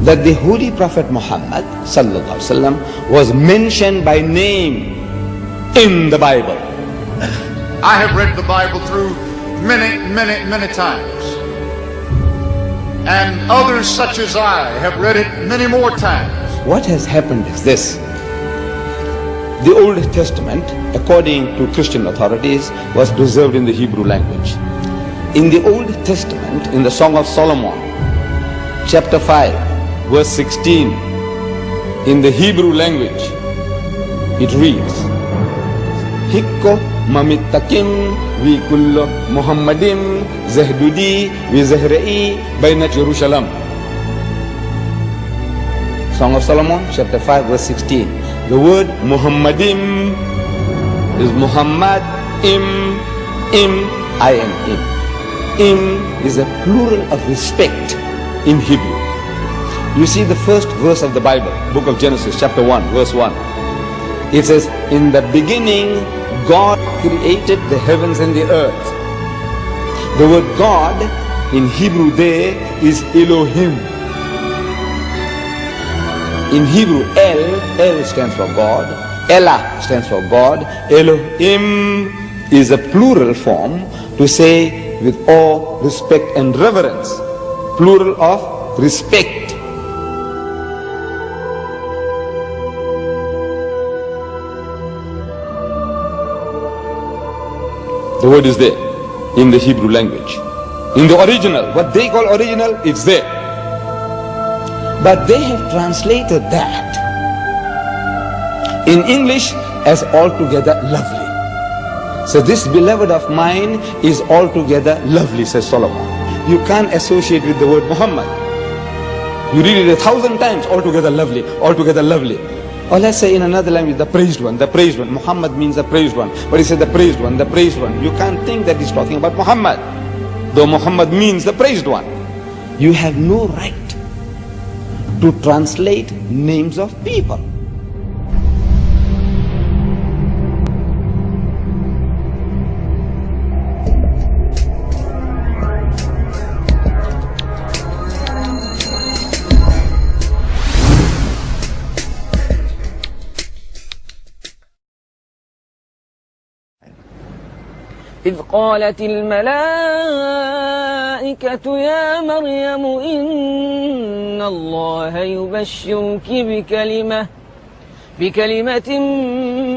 that the Holy Prophet Muhammad sallallahu alaihi wasallam was mentioned by name in the Bible. I have read the Bible through many times. And others such as I have read it many more times. What has happened is this. The Old Testament, according to Christian authorities, was preserved in the Hebrew language. In the Old Testament, in the Song of Solomon, chapter 5, verse 16, in the Hebrew language, it reads, Hikko mamittakim vi kullo Muhammadim zahdudi vi zahra'i bainat Jerusalem. Song of Solomon, chapter 5, verse 16. The word Muhammadim is Muhammad, im, I am im. Im is a plural of respect in Hebrew. You see the first verse of the Bible, book of Genesis, chapter 1, verse 1. It says, in the beginning, God created the heavens and the earth. The word God in Hebrew there is Elohim. In Hebrew, El stands for God, Elah stands for God, Elohim is a plural form to say with awe, respect and reverence. Plural of respect. The word is there in the Hebrew language. In the original, what they call original, it's there. But they have translated that in English as altogether lovely. So this beloved of mine is altogether lovely, says Solomon. You can't associate with the word Muhammad. You read it 1,000 times, altogether lovely, altogether lovely. Or let's say in another language, the praised one, the praised one. Muhammad means the praised one. But he said the praised one, the praised one. You can't think that he's talking about Muhammad, though Muhammad means the praised one. You have no right to translate names of people. إذ قالت الملائكة يا مريم إن الله يبشرك بكلمة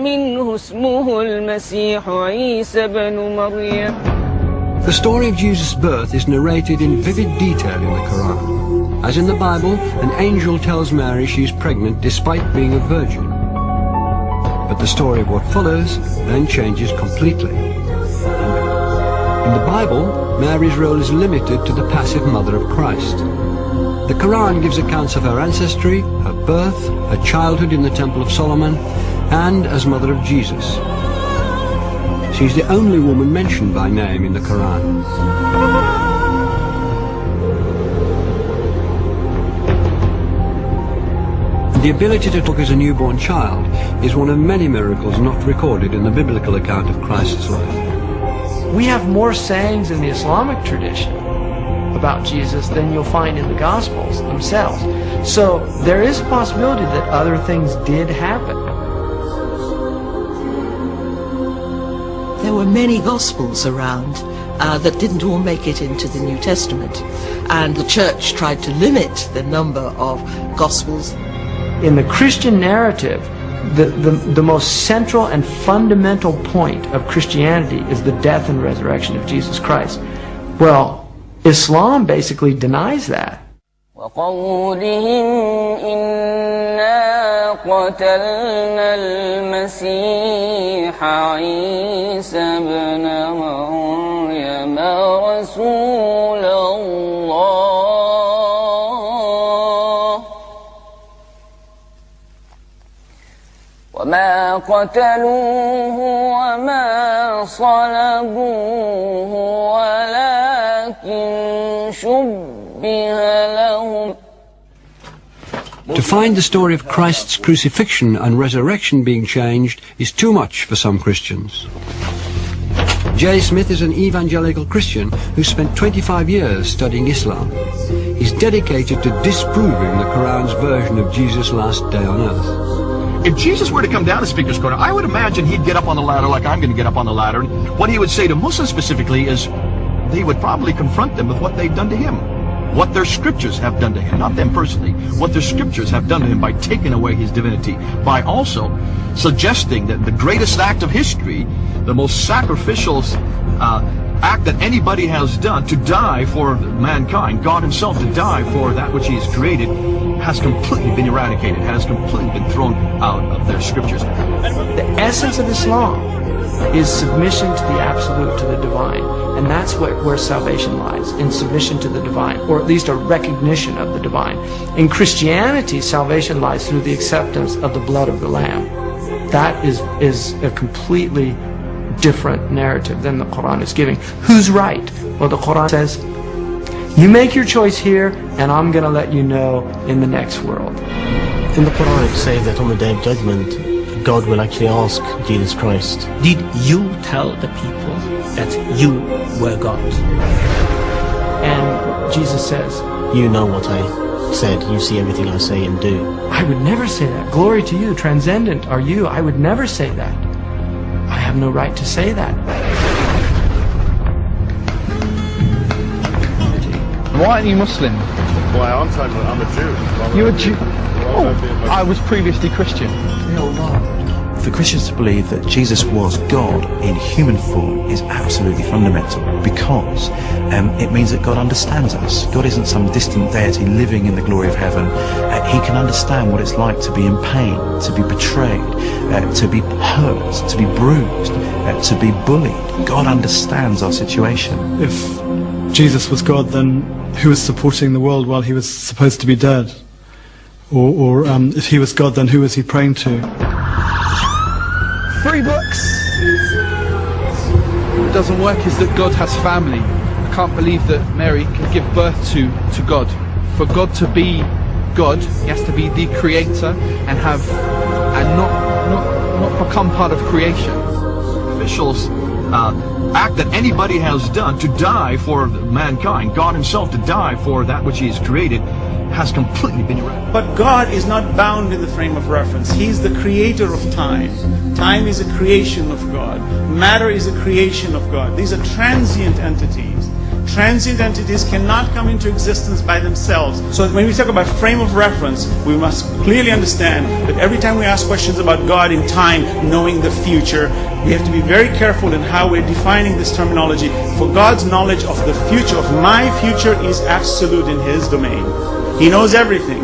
منه اسمه المسيح عيسى بن مريم. The story of Jesus' birth is narrated in vivid detail in the Quran. As in the Bible, an angel tells Mary she is pregnant despite being a virgin. But the story of what follows then changes completely. In the Bible, Mary's role is limited to the passive mother of Christ. The Quran gives accounts of her ancestry, her birth, her childhood in the Temple of Solomon, and as mother of Jesus. She's the only woman mentioned by name in the Quran. The ability to talk as a newborn child is one of many miracles not recorded in the biblical account of Christ's life. We have more sayings in the Islamic tradition about Jesus than you'll find in the Gospels themselves. So there is a possibility that other things did happen. There were many Gospels around that didn't all make it into the New Testament. And the Church tried to limit the number of Gospels. In the Christian narrative, the most central and fundamental point of Christianity is the death and resurrection of Jesus Christ. Well, Islam basically denies that. وقولهم إنا قتلنا المسيح عيسى بن مريم رسول الله وما قتلوه وما صلبوه ولكن شبه لهم. To find the story of Christ's crucifixion and resurrection being changed is too much for some Christians. J. Smith is an evangelical Christian who spent 25 years studying Islam. His dedicated to disproving the Quran's version of Jesus' last day on earth. If Jesus were to come down to Speaker's Corner, I would imagine he'd get up on the ladder like I'm going to get up on the ladder. And what he would say to Muslims specifically is he would probably confront them with what they've done to him. What their scriptures have done to him, not them personally, what their scriptures have done to him by taking away his divinity, by also suggesting that the greatest act of history, the most sacrificial act that anybody has done, to die for mankind, God himself to die for that which he has created, has completely been eradicated, has completely been thrown out of their scriptures. The essence of Islam is submission to the absolute, to the divine. And that's where salvation lies, in submission to the divine, or at least a recognition of the divine. In Christianity, salvation lies through the acceptance of the blood of the Lamb. That is a completely different narrative than the Quran is giving. Who's right? Well, the Quran says, you make your choice here, and I'm going to let you know in the next world. In the Quran it says that on the Day of Judgment, God will actually ask Jesus Christ, did you tell the people that you were God? And Jesus says, you know what I said, you see everything I say and do. I would never say that. Glory to you, transcendent are you. I would never say that. I have no right to say that. Why aren't you Muslim? Why aren't I? I'm a Jew. You're a Jew? Oh, I was previously Christian. For Christians to believe that Jesus was God in human form is absolutely fundamental, because it means that God understands us. God isn't some distant deity living in the glory of heaven. He can understand what it's like to be in pain, to be betrayed, to be hurt, to be bruised, to be bullied. God understands our situation. If Jesus was God, then who was supporting the world while he was supposed to be dead? Or if he was God, then who was he praying to? 3 books. What doesn't work is that God has family. I can't believe that Mary can give birth to God. For God to be God, he has to be the creator and not become part of creation. Officials act that anybody has done to die for mankind, God himself to die for that which he has created, has completely been eradicated. But God is not bound in the frame of reference. He's the creator of time. Time is a creation of God. Matter is a creation of God. These are transient entities. Transient entities cannot come into existence by themselves. So when we talk about frame of reference, we must clearly understand that every time we ask questions about God in time, knowing the future, we have to be very careful in how we're defining this terminology. For God's knowledge of the future, of my future, is absolute in his domain. He knows everything,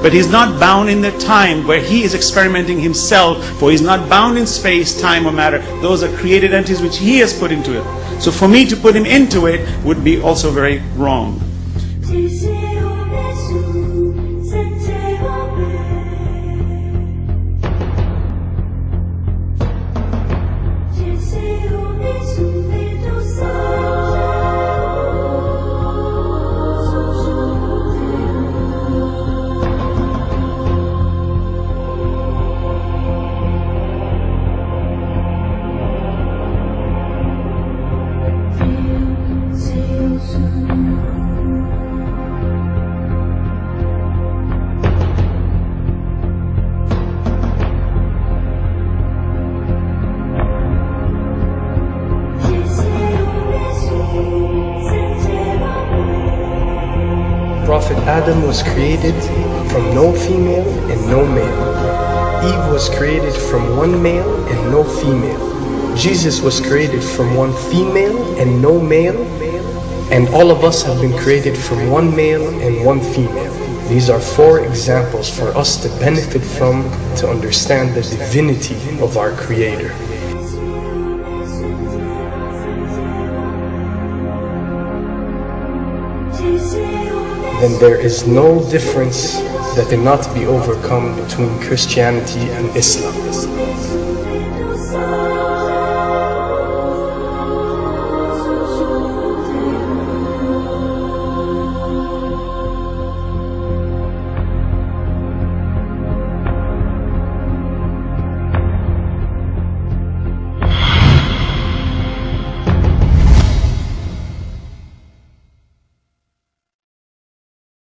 but he's not bound in the time where he is experimenting himself, for he's not bound in space, time, or matter. Those are created entities which he has put into it. So for me to put him into it would be also very wrong. Prophet Adam was created from no female and no male. Eve was created from one male and no female. Jesus was created from one female and no male. And all of us have been created from one male and one female. These are 4 examples for us to benefit from, to understand the divinity of our Creator. Then there is no difference that cannot be overcome between Christianity and Islam.